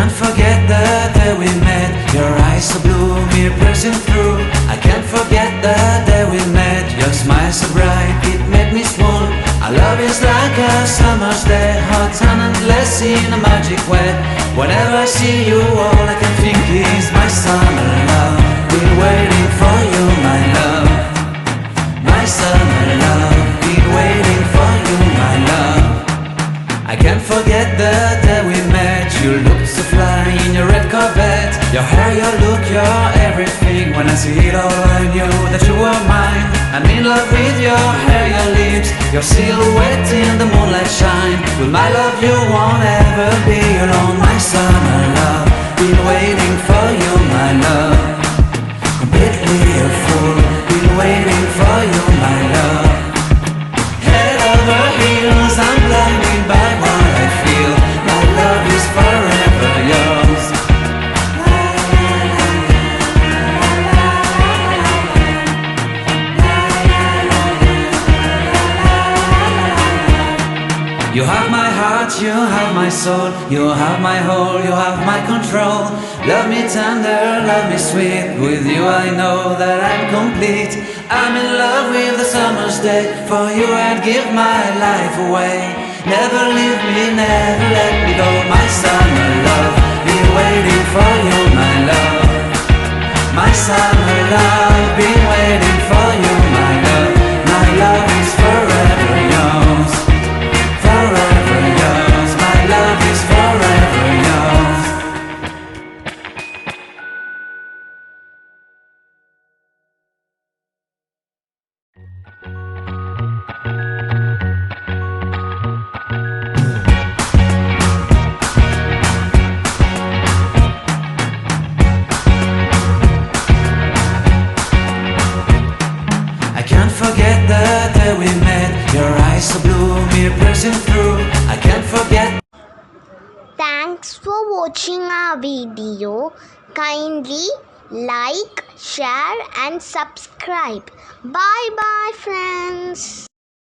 can't forget the day we met. Your eyes so blue, me piercing through. I can't forget the day we met. Your smile so bright, it made me swoon. Our love is like a summer's day, hot and endless in a magic way. Whenever I see you, all I can think is my summer love. Been waiting for you, my love. My summer love. Been waiting for you, my love. I can't forget the day we met. You looked so fly in your red Corvette. Your hair, your look, your everything. When I see it all, I knew that you were mine. I'm in love with your hair, your lips, your silhouette in the moonlight shine. With my love you won't ever be alone. My summer love, been waiting for you, my love. Completely a fool, been waiting for you, my love. Head over heels, I'm blinded by what I feel. My love is forever yours. You have my heart, you have my soul, you have my whole, you have my control. Love me tender, love me sweet. With you I know that I'm complete. I'm in love with the summer's day. For you I'd give my life away. Never leave me, never let me go. My summer love, been waiting for you, my love. My summer love, been waiting for you, my love. My love is forever yours. Forever yours, my love is forever yours. I can't forget the day we met. Your eyes so blue, me piercing through. I can't forget. Thanks for watching our video. Kindly like, share and subscribe. Bye bye friends.